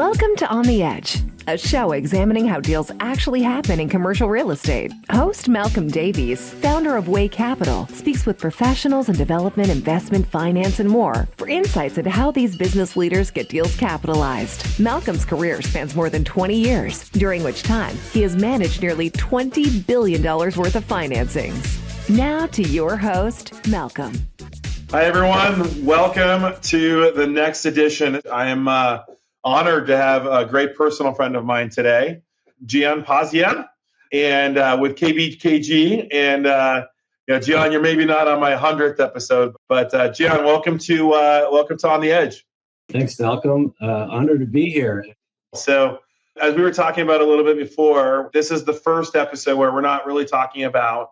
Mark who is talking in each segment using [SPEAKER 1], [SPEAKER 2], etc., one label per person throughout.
[SPEAKER 1] Welcome to On the Edge, a show examining how deals actually happen in commercial real estate. Host Malcolm Davies, founder of Way Capital, speaks with professionals in development, investment, finance, and more for insights into how these business leaders get deals capitalized. Malcolm's career spans more than 20 years, during which time he has managed nearly $20 billion worth of financings. Now to your host, Malcolm.
[SPEAKER 2] Hi, everyone. Welcome to the next edition. I am honored to have a great personal friend of mine today, Gian Pazzia, and with KBKG. And Gian, you're maybe not on my 100th episode, but Gian, welcome to On the Edge.
[SPEAKER 3] Thanks, Malcolm. Honored to be here.
[SPEAKER 2] So, as we were talking about a little bit before, this is the first episode where we're not really talking about,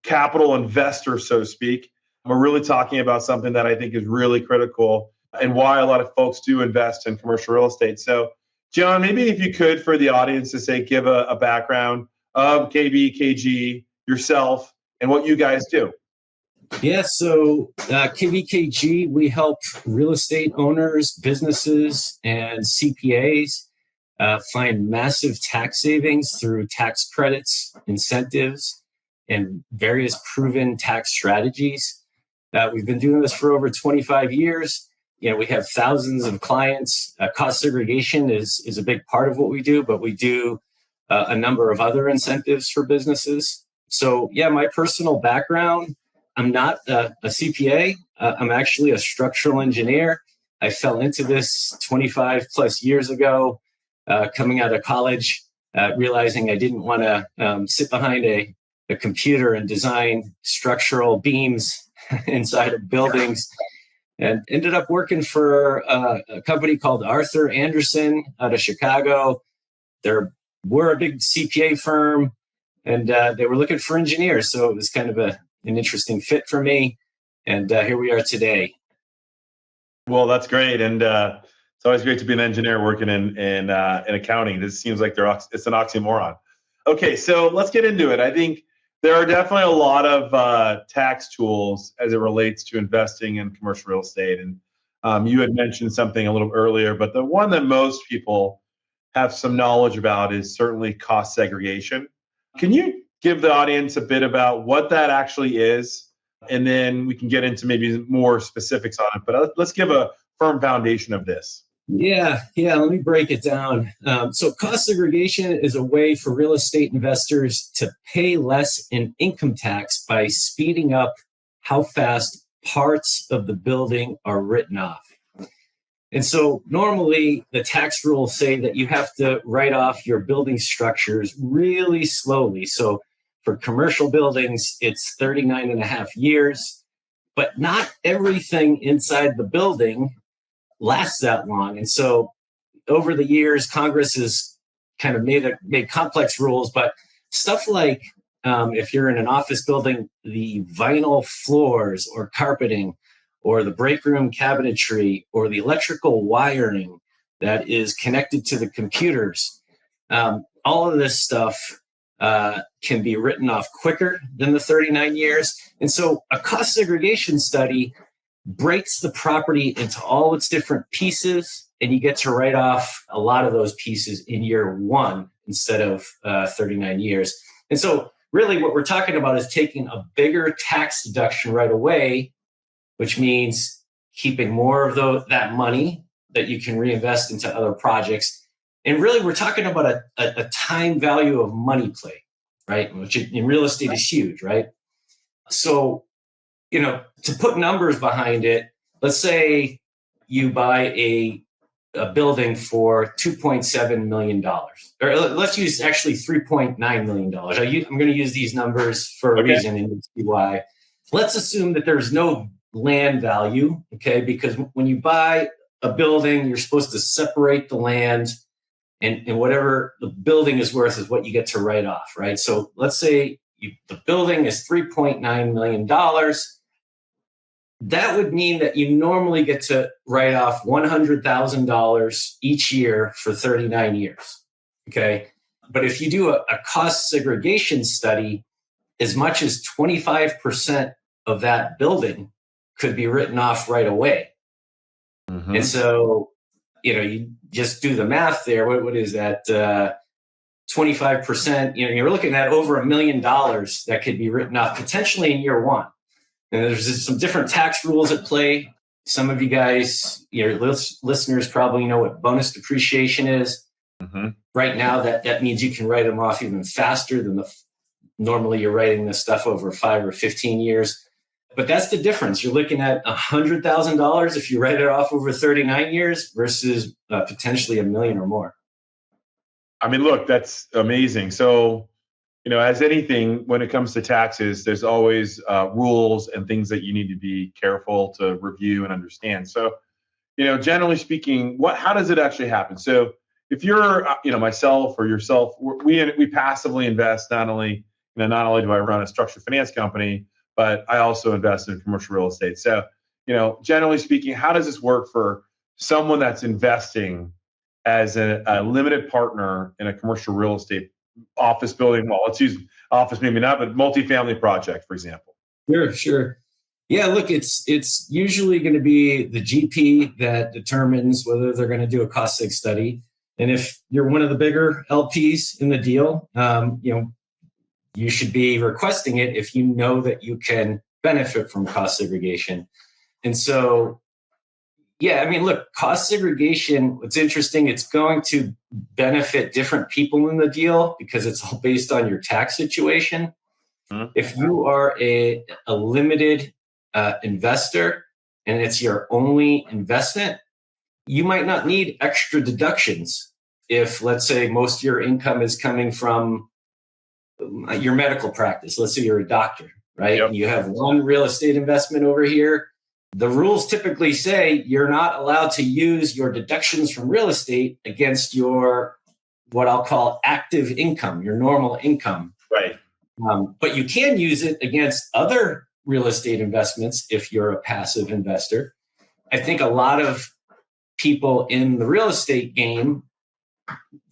[SPEAKER 2] capital investors, so to speak. We're really talking about something that I think is really critical and why a lot of folks do invest in commercial real estate. So, John, maybe if you could, for the audience, to say, give a background of KBKG, yourself, and what you guys do.
[SPEAKER 3] Yeah, so KBKG, we help real estate owners, businesses, and CPAs find massive tax savings through tax credits, incentives, and various proven tax strategies. We've been doing this for over 25 years. We have thousands of clients. Cost segregation is a big part of what we do, but we do a number of other incentives for businesses. So, my personal background, I'm not a CPA. I'm actually a structural engineer. I fell into this 25 plus years ago, coming out of college, realizing I didn't want to sit behind a computer and design structural beams inside of buildings. And ended up working for a company called Arthur Andersen out of Chicago. We're a big CPA firm, and they were looking for engineers. So it was kind of an interesting fit for me. And here we are today.
[SPEAKER 2] Well, that's great. And it's always great to be an engineer working in accounting. This seems like it's an oxymoron. Okay, so let's get into it. I think there are definitely a lot of tax tools as it relates to investing in commercial real estate. And you had mentioned something a little earlier, but the one that most people have some knowledge about is certainly cost segregation. Can you give the audience a bit about what that actually is? And then we can get into maybe more specifics on it. But let's give a firm foundation of this.
[SPEAKER 3] Yeah. Let me break it down. So cost segregation is a way for real estate investors to pay less in income tax by speeding up how fast parts of the building are written off. And so normally the tax rules say that you have to write off your building structures really slowly. So for commercial buildings, it's 39 and a half years, but not everything inside the building lasts that long. And so over the years, Congress has kind of made complex rules, but stuff like if you're in an office building, the vinyl floors or carpeting or the break room cabinetry or the electrical wiring that is connected to the computers, all of this stuff can be written off quicker than the 39 years. And so a cost segregation study breaks the property into all its different pieces, and you get to write off a lot of those pieces in year one instead of 39 years. And so really what we're talking about is taking a bigger tax deduction right away, which means keeping more of that money that you can reinvest into other projects. And really we're talking about a time value of money play, right? Which in real estate is huge, right? So to put numbers behind it, let's say you buy a building for $2.7 million, or let's use actually $3.9 million. I'm going to use these numbers for a reason and you'll see why. Let's assume that there's no land value, okay? Because when you buy a building, you're supposed to separate the land and whatever the building is worth is what you get to write off, right? So let's say the building is $3.9 million. That would mean that you normally get to write off $100,000 each year for 39 years, okay? But if you do a cost segregation study, as much as 25% of that building could be written off right away. Mm-hmm. And so you just do the math there. What is that? 25%, you're looking at over $1 million that could be written off potentially in year one. And there's some different tax rules at play. Some of you guys, your listeners probably know what bonus depreciation is.
[SPEAKER 2] Mm-hmm.
[SPEAKER 3] Right now, that means you can write them off even faster than normally you're writing this stuff over 5 or 15 years. But that's the difference. You're looking at $100,000 if you write it off over 39 years versus potentially $1 million or more.
[SPEAKER 2] I mean, look, that's amazing. So, as anything, when it comes to taxes, there's always rules and things that you need to be careful to review and understand. So, generally speaking, how does it actually happen? So, if you're, myself or yourself, we passively invest. Not only do I run a structured finance company, but I also invest in commercial real estate. So, generally speaking, how does this work for someone that's investing as a limited partner in a commercial real estate office building? Well, let's use office, maybe not, but multifamily project, for example.
[SPEAKER 3] Sure. Yeah, look, it's usually going to be the GP that determines whether they're going to do a cost seg study. And if you're one of the bigger LPs in the deal, you should be requesting it if you know that you can benefit from cost segregation. And so, yeah, I mean, look, cost segregation, what's interesting, it's going to benefit different people in the deal because it's all based on your tax situation. Mm-hmm. If you are a limited investor and it's your only investment, you might not need extra deductions. If, let's say, most of your income is coming from your medical practice, let's say you're a doctor, right?
[SPEAKER 2] Yep.
[SPEAKER 3] And you have one real estate investment over here. The rules typically say you're not allowed to use your deductions from real estate against your, what I'll call active income, your normal income.
[SPEAKER 2] Right.
[SPEAKER 3] But you can use it against other real estate investments if you're a passive investor. I think a lot of people in the real estate game,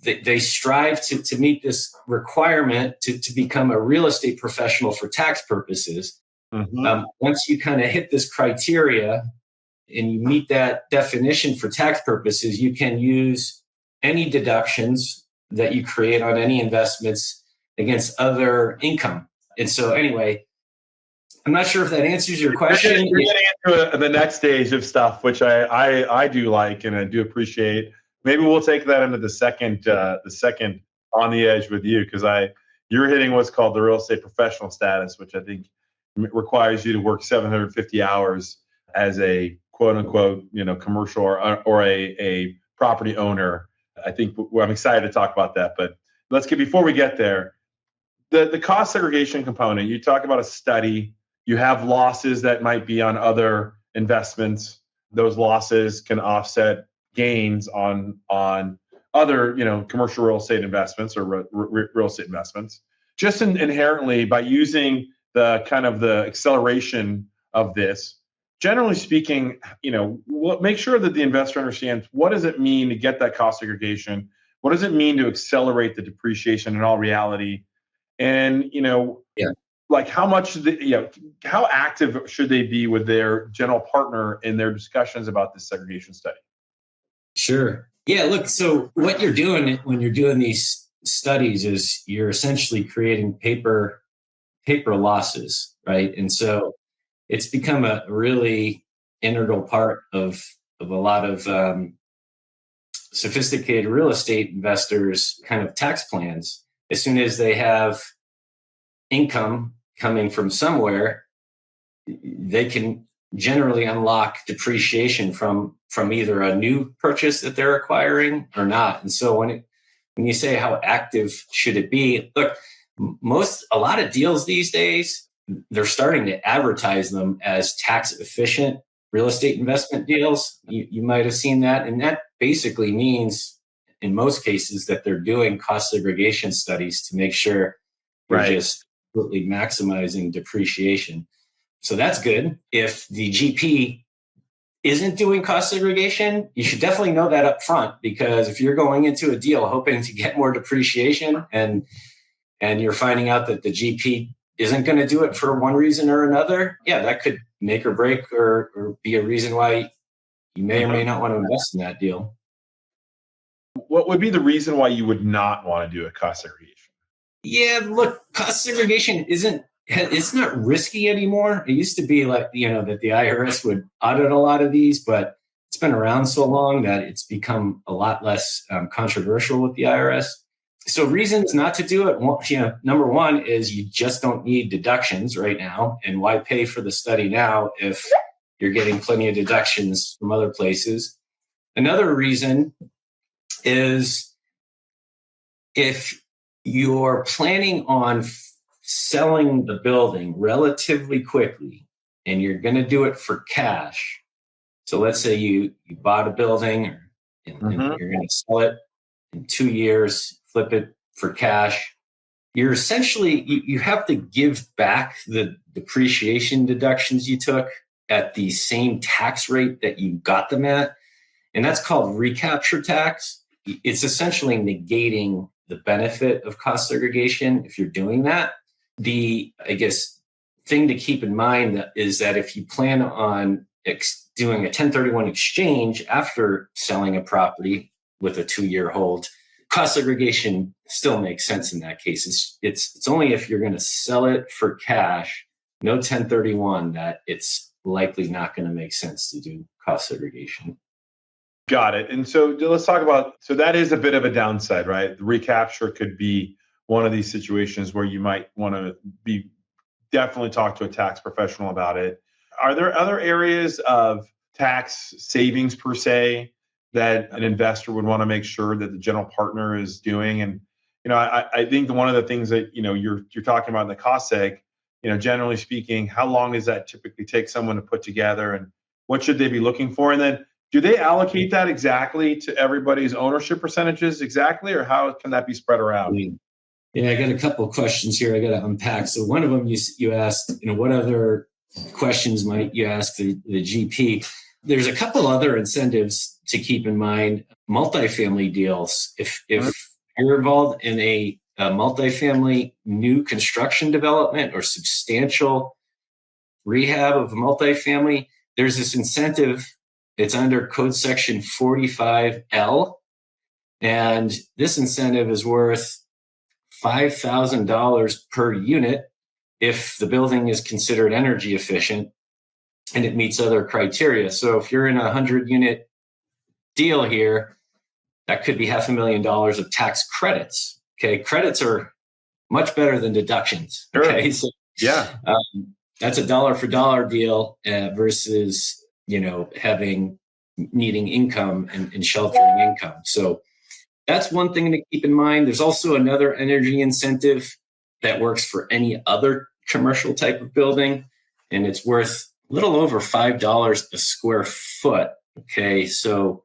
[SPEAKER 3] they strive to meet this requirement to become a real estate professional for tax purposes. Mm-hmm. Once you kind of hit this criteria and you meet that definition for tax purposes, you can use any deductions that you create on any investments against other income. And so anyway, I'm not sure if that answers your question.
[SPEAKER 2] You're getting into the next stage of stuff, which I do like and I do appreciate. Maybe we'll take that into the second on the edge with you, because you're hitting what's called the real estate professional status, which I think requires you to work 750 hours as a quote unquote, commercial or a property owner. I think I'm excited to talk about that, but before we get there, the cost segregation component, you talk about a study, you have losses that might be on other investments. Those losses can offset gains on other, commercial real estate investments or real estate investments. Just inherently by using the kind of the acceleration of this, generally speaking, make sure that the investor understands what does it mean to get that cost segregation? What does it mean to accelerate the depreciation in all reality? And, like how much, how active should they be with their general partner in their discussions about this segregation study?
[SPEAKER 3] Sure. Yeah, look, so what you're doing when you're doing these studies is you're essentially creating paper losses, right? And so it's become a really integral part of a lot of sophisticated real estate investors' kind of tax plans. As soon as they have income coming from somewhere, they can generally unlock depreciation from either a new purchase that they're acquiring or not. And so when you say how active should it be, look, a lot of deals these days, they're starting to advertise them as tax efficient real estate investment deals. You might have seen that. And that basically means in most cases that they're doing cost segregation studies to make sure they're just absolutely maximizing depreciation. So that's good. If the GP isn't doing cost segregation, you should definitely know that up front, because if you're going into a deal hoping to get more depreciation and you're finding out that the GP isn't going to do it for one reason or another, that could make or break or be a reason why you may or may not want to invest in that deal.
[SPEAKER 2] What would be the reason why you would not want to do a cost segregation?
[SPEAKER 3] Yeah, look, cost segregation it's not risky anymore. It used to be like, that the IRS would audit a lot of these, but it's been around so long that it's become a lot less controversial with the IRS. So reasons not to do it, number one is you just don't need deductions right now. And why pay for the study now if you're getting plenty of deductions from other places? Another reason is if you're planning on selling the building relatively quickly and you're going to do it for cash. So let's say you bought a building and you're going to sell it in 2 years, flip it for cash. You're essentially, you have to give back the depreciation deductions you took at the same tax rate that you got them at. And that's called recapture tax. It's essentially negating the benefit of cost segregation if you're doing that. The, thing to keep in mind is that if you plan on doing a 1031 exchange after selling a property with a 2-year hold, cost segregation still makes sense in that case. It's only if you're going to sell it for cash, no 1031, that it's likely not going to make sense to do cost segregation.
[SPEAKER 2] Got it. And so let's talk about, so that is a bit of a downside, right? The recapture could be one of these situations where you might want to definitely talk to a tax professional about it. Are there other areas of tax savings per se that an investor would want to make sure that the general partner is doing? And, I think one of the things that, you're talking about in the cost seg, generally speaking, how long does that typically take someone to put together, and what should they be looking for? And then do they allocate that exactly to everybody's ownership percentages exactly, or how can that be spread around?
[SPEAKER 3] Yeah, I got a couple of questions here I got to unpack. So one of them you asked, what other questions might you ask the GP? There's a couple other incentives to keep in mind. Multifamily deals. If you're involved in a multifamily new construction development or substantial rehab of a multifamily, there's this incentive. It's under code section 45L. And this incentive is worth $5,000 per unit if the building is considered energy efficient and it meets other criteria. So if you're in a 100-unit deal here, that could be $500,000 of tax credits. Okay, credits are much better than deductions. Okay, so
[SPEAKER 2] yeah,
[SPEAKER 3] that's a dollar for dollar deal versus needing income and sheltering income. So that's one thing to keep in mind. There's also another energy incentive that works for any other commercial type of building, and it's worth a little over $5 a square foot. Okay, so,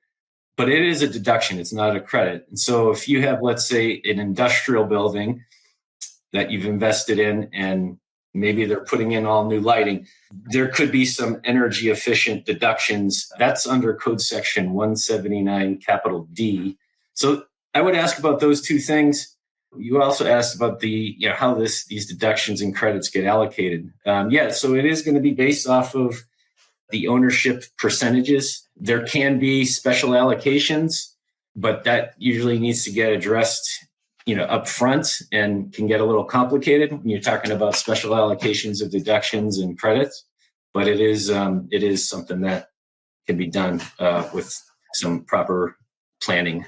[SPEAKER 3] but it is a deduction. It's not a credit. And so if you have, let's say, an industrial building that you've invested in, and maybe they're putting in all new lighting, there could be some energy efficient deductions. That's under code section 179 capital D. So I would ask about those two things. You also asked about how these deductions and credits get allocated. So it is going to be based off of the ownership percentages. There can be special allocations, but that usually needs to get addressed, up front, and can get a little complicated when you're talking about special allocations of deductions and credits. But it is something that can be done with some proper planning.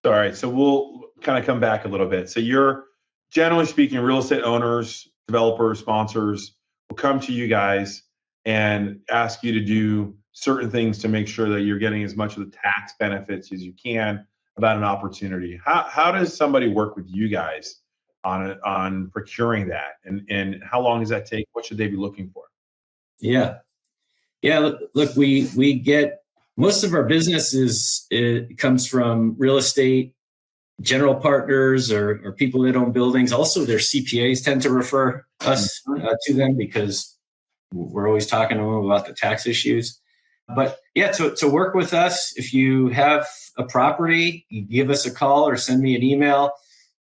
[SPEAKER 2] All right, so we'll kind of come back a little bit. So you're, generally speaking, real estate owners, developers, sponsors will come to you guys and ask you to do certain things to make sure that you're getting as much of the tax benefits as you can about an opportunity. How does somebody work with you guys on procuring that, and how long does that take? What should they be looking for?
[SPEAKER 3] Yeah. Look, we get most of our business comes from real estate general partners or people that own buildings. Also, their CPAs tend to refer us to them because we're always talking to them about the tax issues. But yeah, to work with us, if you have a property, you give us a call or send me an email.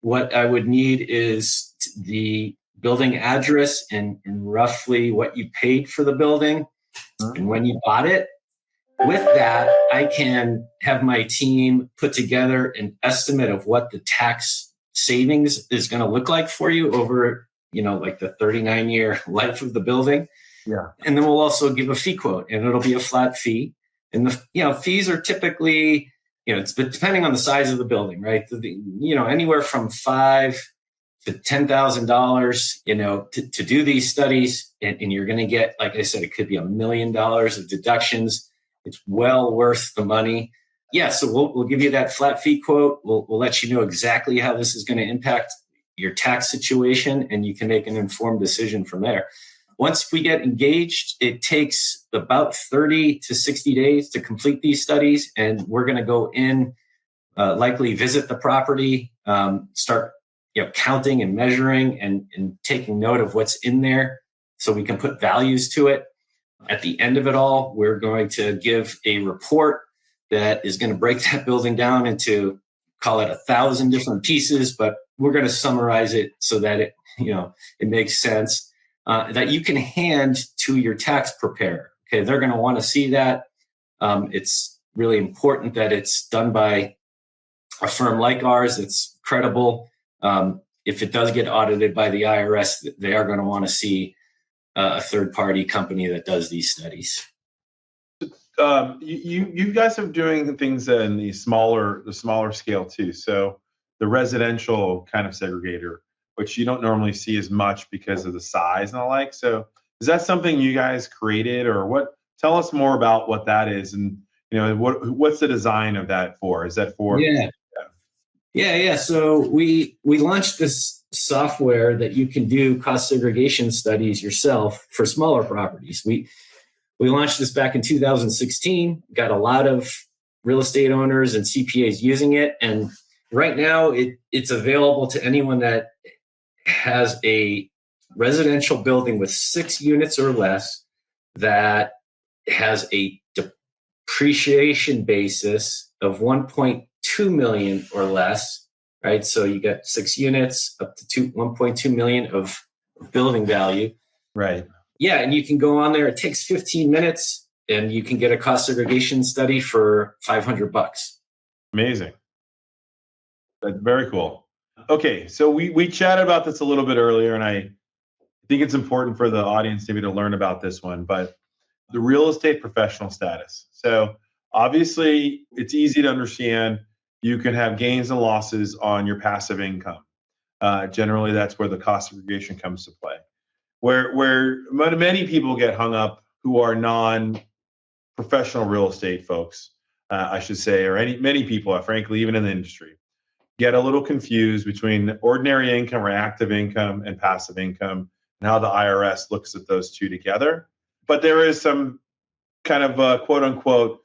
[SPEAKER 3] What I would need is the building address and roughly what you paid for the building and when you bought it. with that, I can have my team put together an estimate of what the tax savings is going to look like for you over, like the 39-year life of the building.
[SPEAKER 2] Yeah.
[SPEAKER 3] And then we'll also give a fee quote, and it'll be a flat fee. And the, fees are typically, it's depending on the size of the building, right? Anywhere from $5,000 to $10,000, to do these studies, and you're going to get, like I said, it could be $1 million of deductions. It's well worth the money. Yeah, so we'll give you that flat fee quote. We'll let you know exactly how this is going to impact your tax situation, and you can make an informed decision from there. Once we get engaged, it takes about 30 to 60 days to complete these studies, and we're going to go in, likely visit the property, start counting and measuring and taking note of what's in there so we can put values to it. At the end of it all, we're going to give a report that is going to break that building down into, call it 1,000 different pieces, but we're going to summarize it so that it makes sense, that you can hand to your tax preparer. Okay, they're going to want to see that. It's really important that it's done by a firm like ours that's credible. If it does get audited by the IRS, they are going to want to see a third-party company that does these studies.
[SPEAKER 2] You guys are doing things in the smaller scale too. So the residential kind of segregator, which you don't normally see as much because of the size and the like. So is that something you guys created, or what? Tell us more about what that is, and what's the design of that for? Is that for?
[SPEAKER 3] Yeah. So we launched this software that you can do cost segregation studies yourself for smaller properties. We launched this back in 2016, got a lot of real estate owners and CPAs using it. And right now it's available to anyone that has a residential building with 6 units or less that has a depreciation basis of 1.2 million or less, right? So you got 6 units up to 1.2 million of building value.
[SPEAKER 2] Right.
[SPEAKER 3] Yeah, and you can go on there. It takes 15 minutes, and you can get a cost segregation study for $500.
[SPEAKER 2] Amazing. That's very cool. Okay, so we chatted about this a little bit earlier, and I think it's important for the audience maybe to learn about this one, but the real estate professional status. So obviously, it's easy to understand. You can have gains and losses on your passive income. Generally, that's where the cost segregation comes to play. Where many people get hung up who are non-professional real estate folks, I should say, or many people, frankly, even in the industry, get a little confused between ordinary income or active income and passive income, and how the IRS looks at those two together. But there is some kind of quote unquote,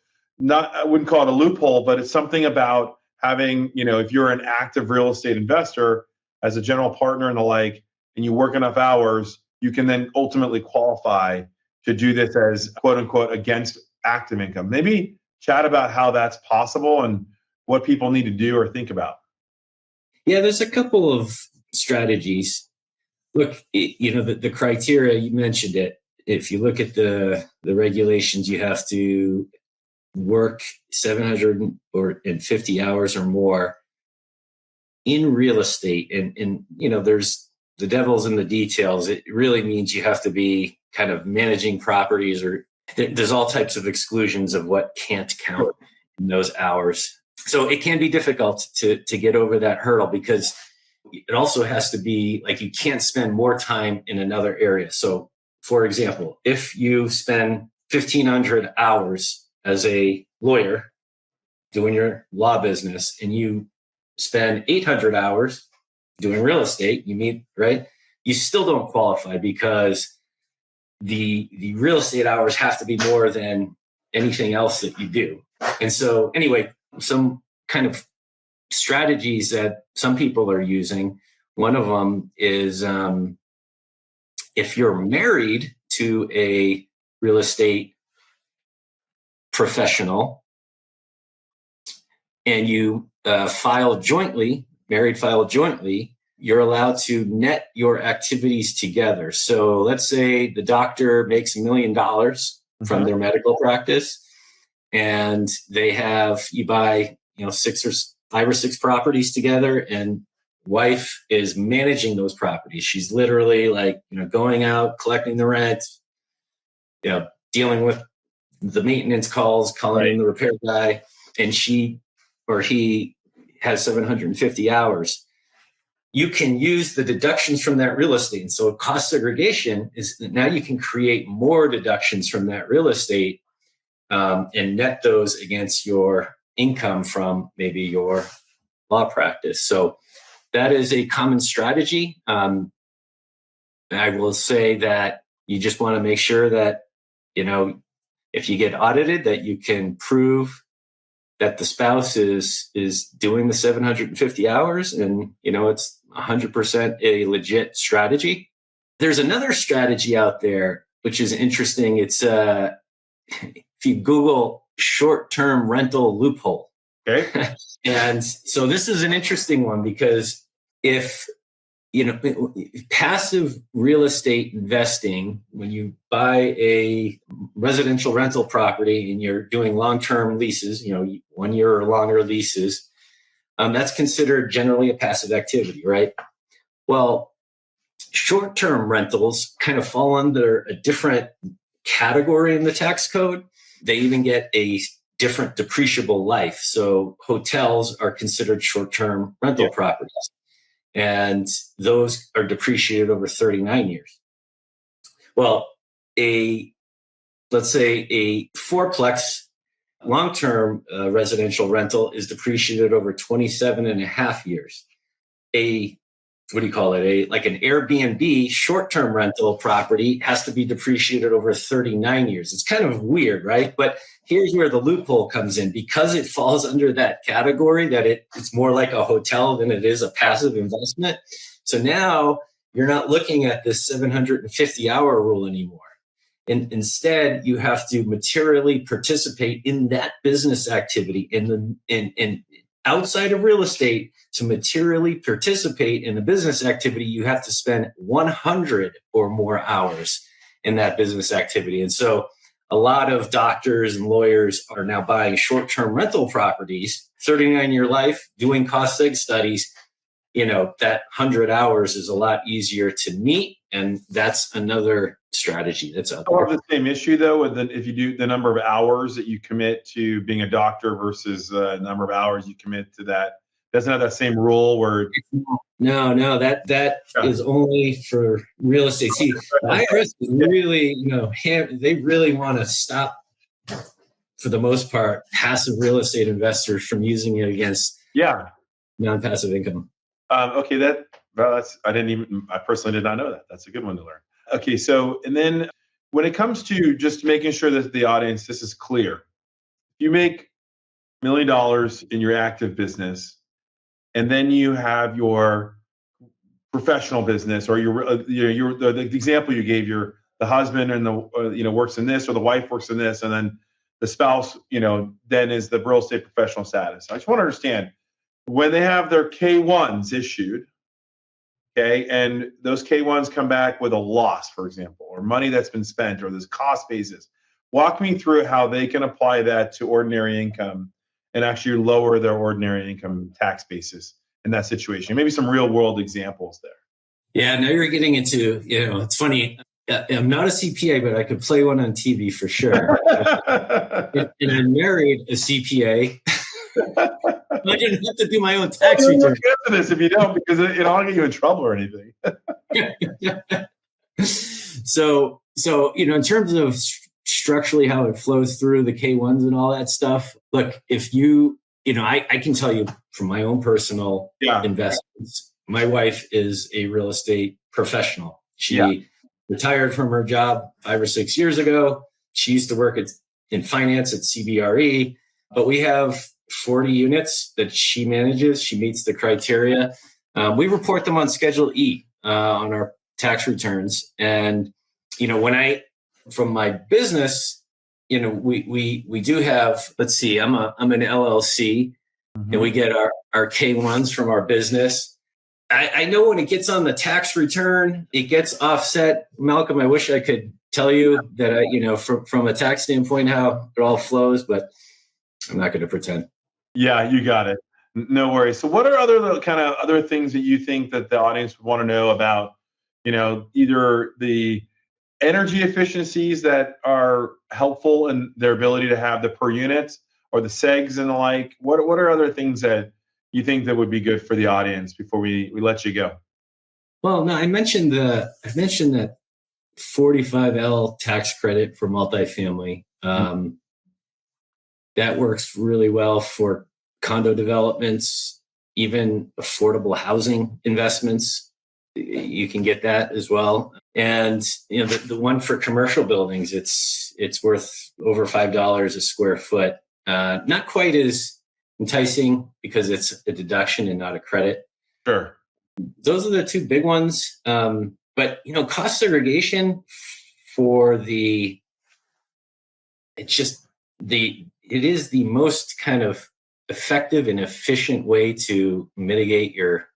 [SPEAKER 2] I wouldn't call it a loophole, but it's something about having, if you're an active real estate investor as a general partner and the like, and you work enough hours, you can then ultimately qualify to do this as quote unquote against active income. Maybe chat about how that's possible and what people need to do or think about.
[SPEAKER 3] Yeah, there's a couple of strategies. Look, the criteria, you mentioned it. If you look at the regulations, you have to work 750 hours or more in real estate. And there's the devil's in the details. It really means you have to be kind of managing properties, or there's all types of exclusions of what can't count in those hours. So it can be difficult to get over that hurdle, because it also has to be like you can't spend more time in another area. So, for example, if you spend 1,500 hours as a lawyer doing your law business, and you spend 800 hours doing real estate, right? You still don't qualify, because the real estate hours have to be more than anything else that you do. And so anyway, some kind of strategies that some people are using, one of them is if you're married to a real estate professional and you file jointly, you're allowed to net your activities together. So let's say the doctor makes $1 million from their medical practice. and you buy, 5 or 6 properties together, and wife is managing those properties. She's literally going out, collecting the rent, dealing with the maintenance calls, calling in the repair guy, and she or he has 750 hours. You can use the deductions from that real estate. And so cost segregation is now you can create more deductions from that real estate and net those against your income from maybe your law practice. So that is a common strategy. I will say that you just want to make sure that, if you get audited, that you can prove that the spouse is doing the 750 hours and, it's 100% a legit strategy. There's another strategy out there, which is interesting. It's if you Google short-term rental loophole.
[SPEAKER 2] Okay.
[SPEAKER 3] And so this is an interesting one because if, passive real estate investing, when you buy a residential rental property and you're doing long-term leases, 1 year or longer leases, that's considered generally a passive activity, right? Well, short-term rentals kind of fall under a different category in the tax code. They even get a different depreciable life. So hotels are considered short-term rental properties. And those are depreciated over 39 years. Well, let's say a fourplex long-term residential rental is depreciated over 27 and a half years. Like an Airbnb short-term rental property has to be depreciated over 39 years. It's kind of weird, right? But here's where the loophole comes in. Because it falls under that category, that it's more like a hotel than it is a passive investment. So now you're not looking at this 750-hour rule anymore. And instead, you have to materially participate in that business activity. In outside of real estate, to materially participate in the business activity, you have to spend 100 or more hours in that business activity. And so a lot of doctors and lawyers are now buying short-term rental properties, 39-year life, doing cost seg studies. That 100 hours is a lot easier to meet. And that's another strategy that's out there.
[SPEAKER 2] Or the same issue, though, if you do the number of hours that you commit to being a doctor versus the number of hours you commit to that. Doesn't have that same rule where
[SPEAKER 3] no, that is only for real estate. See, the IRS is really, they really want to stop, for the most part, passive real estate investors from using it against non-passive income.
[SPEAKER 2] Okay, I personally did not know that. That's a good one to learn. Okay, so and then when it comes to just making sure that the audience, this is clear. If you make $1 million in your active business, and then you have your professional business, or the example you gave, the husband and the works in this, or the wife works in this, and then the spouse, then is the real estate professional status. I just want to understand when they have their K-1s issued, okay, and those K-1s come back with a loss, for example, or money that's been spent, or this cost basis. Walk me through how they can apply that to ordinary income and actually lower their ordinary income tax basis in that situation. Maybe some real world examples there.
[SPEAKER 3] Yeah, now you're getting into, it's funny. I'm not a CPA, but I could play one on TV for sure. And I married a CPA. I didn't have to do my own tax return.
[SPEAKER 2] For this if you don't, because it'll get you in trouble or anything.
[SPEAKER 3] So in terms of structurally how it flows through the K-1s and all that stuff. Look, if I can tell you from my own personal investments, my wife is a real estate professional. She retired from her job 5 or 6 years ago. She used to work in finance at CBRE, but we have 40 units that she manages. She meets the criteria. We report them on Schedule E on our tax returns. And, from my business, we do have, let's see, I'm an LLC, and we get our K-1s from our business. I know when it gets on the tax return, it gets offset. Malcolm, I wish I could tell you that, from a tax standpoint, how it all flows, but I'm not going to pretend.
[SPEAKER 2] Yeah, you got it. No worries. So what are other things that you think that the audience would want to know about, either the energy efficiencies that are helpful in their ability to have the per units or the segs and the like? What are other things that you think that would be good for the audience before we let you go?
[SPEAKER 3] Well, no, I mentioned that 45L tax credit for multifamily. That works really well for condo developments, even affordable housing investments. You can get that as well. And the one for commercial buildings, it's worth over $5 a square foot. Not quite as enticing because it's a deduction and not a credit.
[SPEAKER 2] Sure.
[SPEAKER 3] Those are the two big ones. But cost segregation it is the most kind of effective and efficient way to mitigate your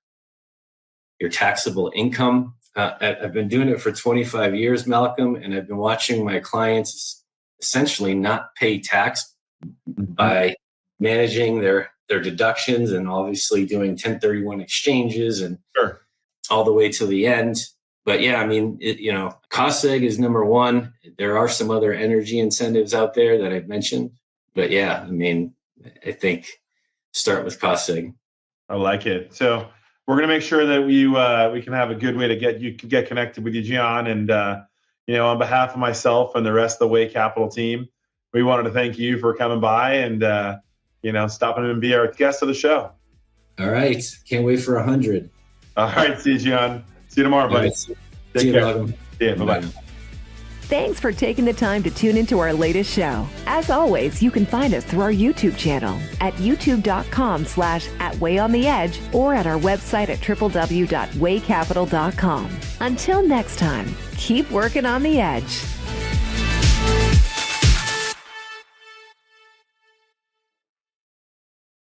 [SPEAKER 3] taxable income. I've been doing it for 25 years, Malcolm, and I've been watching my clients essentially not pay tax by managing their deductions and obviously doing 1031 exchanges and
[SPEAKER 2] sure.
[SPEAKER 3] all the way to the end. But yeah, I mean, cost seg is number one. There are some other energy incentives out there that I've mentioned. But yeah, I mean, I think start with cost seg.
[SPEAKER 2] I like it. So we're going to make sure that we can have a good way to get connected with you, Gian. And, on behalf of myself and the rest of the Way Capital team, we wanted to thank you for coming by and, stopping in and be our guest of the show.
[SPEAKER 3] All right. Can't wait for 100.
[SPEAKER 2] All right. See you, Gian. See you tomorrow, buddy.
[SPEAKER 3] Right.
[SPEAKER 2] Take care.
[SPEAKER 3] Malcolm.
[SPEAKER 2] See you. Bye-bye.
[SPEAKER 1] Thanks for taking the time to tune into our latest show. As always, you can find us through our YouTube channel at youtube.com/@wayontheedge or at our website at www.waycapital.com. Until next time, keep working on the edge.